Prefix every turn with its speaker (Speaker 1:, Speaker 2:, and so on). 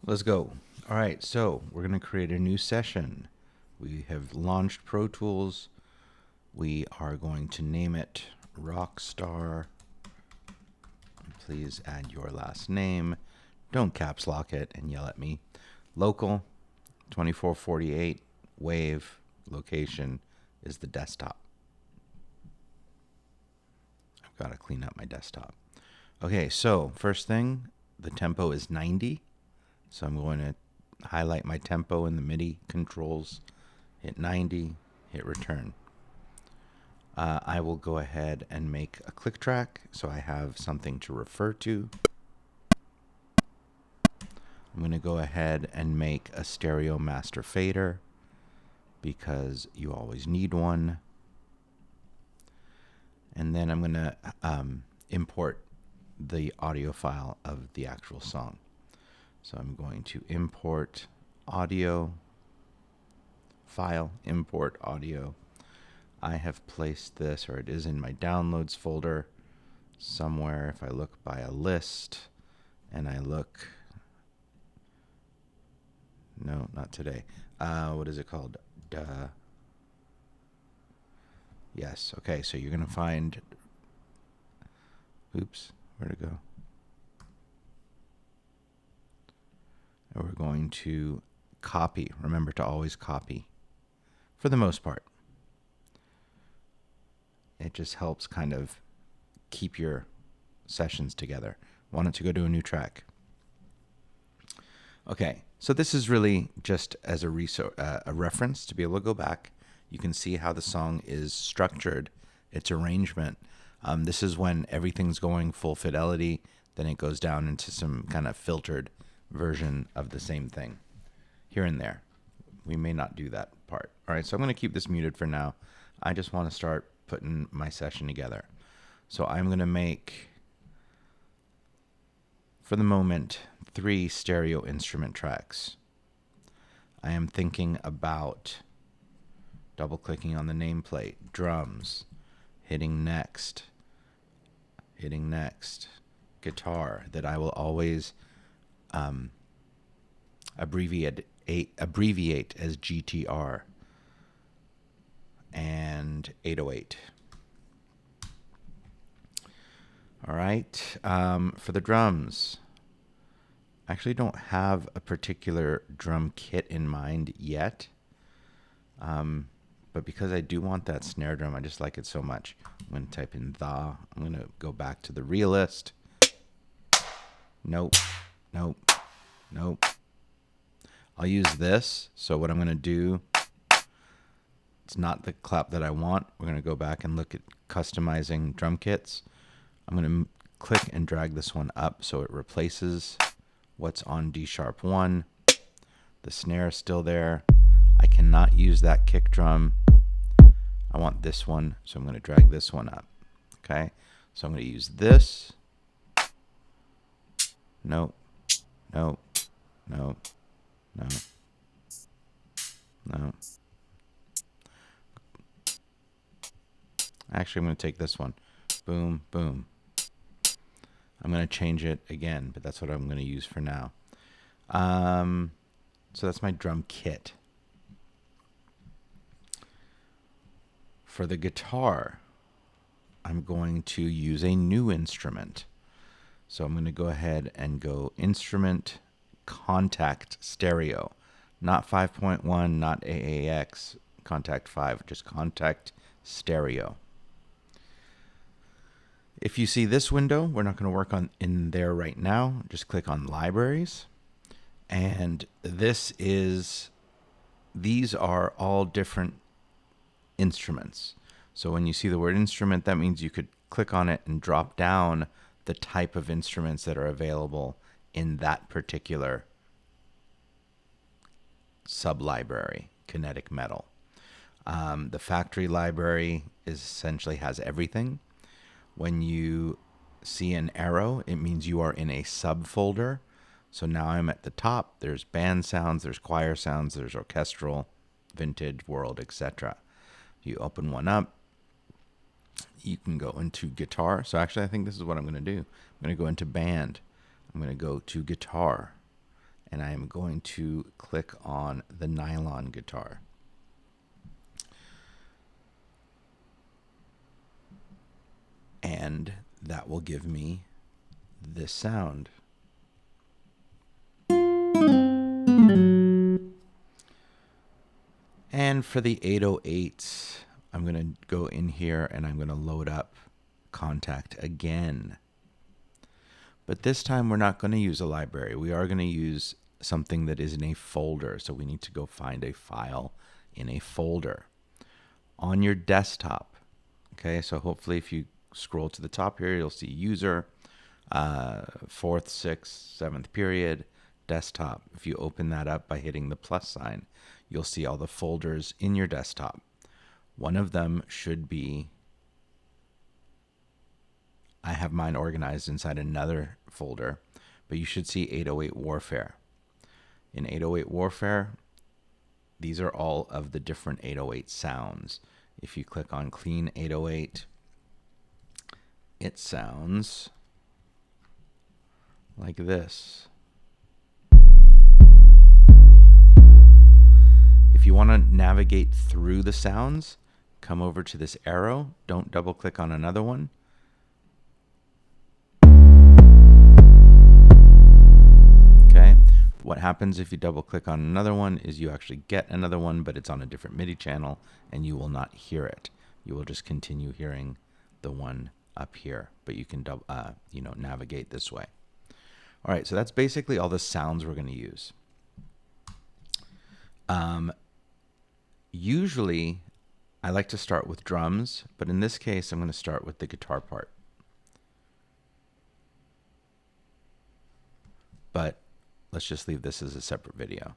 Speaker 1: Let's go. All right, so we're going to create a new session. We have launched Pro Tools. We are going to name it Rockstar. Please add your last name. Don't caps lock it and yell at me. Local 2448 wave location is the desktop. I've got to clean up my desktop. Okay, so first thing, the tempo is 90. So I'm going to highlight my tempo in the MIDI controls, hit 90, hit return. I will go ahead and make a click track so I have something to refer to. I'm going to go ahead and make a stereo master fader because you always need one. And then I'm going to import the audio file of the actual song. So I'm going to import audio file, import audio. I have placed this, or it is in my downloads folder somewhere. If I look by a list and I look, no, not today. What is it called? Yes. Okay. So you're going to find, oops, where'd it go? And we're going to copy. Remember to always copy for the most part. It just helps kind of keep your sessions together. Want it to go to a new track. Okay, so this is really just as a reference to be able to go back. You can see how the song is structured, its arrangement. This is when everything's going full fidelity. Then it goes down into some kind of filtered version of the same thing here and there. We may not do that part. All right, so I'm going to keep this muted for now. I just want to start putting my session together. So I'm going to make, for the moment, 3 stereo instrument tracks. I am thinking about double-clicking on the nameplate, drums, hitting next, guitar, that I will always abbreviate as GTR, and 808. All right, for the drums, I actually don't have a particular drum kit in mind yet, but because I do want that snare drum, I just like it so much. I'm going to type in the. I'm going to go back to the realist. Nope. I'll use this. So what I'm going to do, it's not the clap that I want. We're going to go back and look at customizing drum kits. I'm going to click and drag this one up so it replaces what's on D sharp 1. The snare is still there. I cannot use that kick drum. I want this one, so I'm going to drag this one up. Okay, so I'm going to use this. No. Actually, I'm going to take this one. Boom, boom. I'm going to change it again, but that's what I'm going to use for now. So that's my drum kit. For the guitar, I'm going to use a new instrument. So I'm going to go ahead and go instrument contact stereo. Not 5.1, not AAX, contact 5, just contact stereo. If you see this window, we're not going to work on in there right now. Just click on libraries. And these are all different instruments. So when you see the word instrument, that means you could click on it and drop down the type of instruments that are available in that particular sub-library, kinetic metal. The factory library essentially has everything. When you see an arrow, it means you are in a subfolder. So now I'm at the top. There's band sounds, there's choir sounds, there's orchestral, vintage, world, etc. You open one up, you can go into guitar. So actually, I think this is what I'm going to do. I'm going to go into band. I'm going to go to guitar. and I am going to click on the nylon guitar. And that will give me this sound. And for the 808, I'm going to go in here and I'm going to load up Contact again. But this time we're not going to use a library. We are going to use something that is in a folder. So we need to go find a file in a folder on your desktop. Okay, so hopefully if you scroll to the top here, you'll see user, 4th, 6th, 7th period, desktop. If you open that up by hitting the plus sign, you'll see all the folders in your desktop. One of them should be, I have mine organized inside another folder, but you should see 808 Warfare. In 808 Warfare, these are all of the different 808 sounds. If you click on Clean 808, it sounds like this. If you want to navigate through the sounds, come over to this arrow. Don't double click on another one. Okay. What happens if you double click on another one is you actually get another one, but it's on a different MIDI channel and you will not hear it. You will just continue hearing the one up here, but you can navigate this way. All right, so that's basically all the sounds we're going to use. Usually, I like to start with drums, but in this case, I'm going to start with the guitar part. But let's just leave this as a separate video.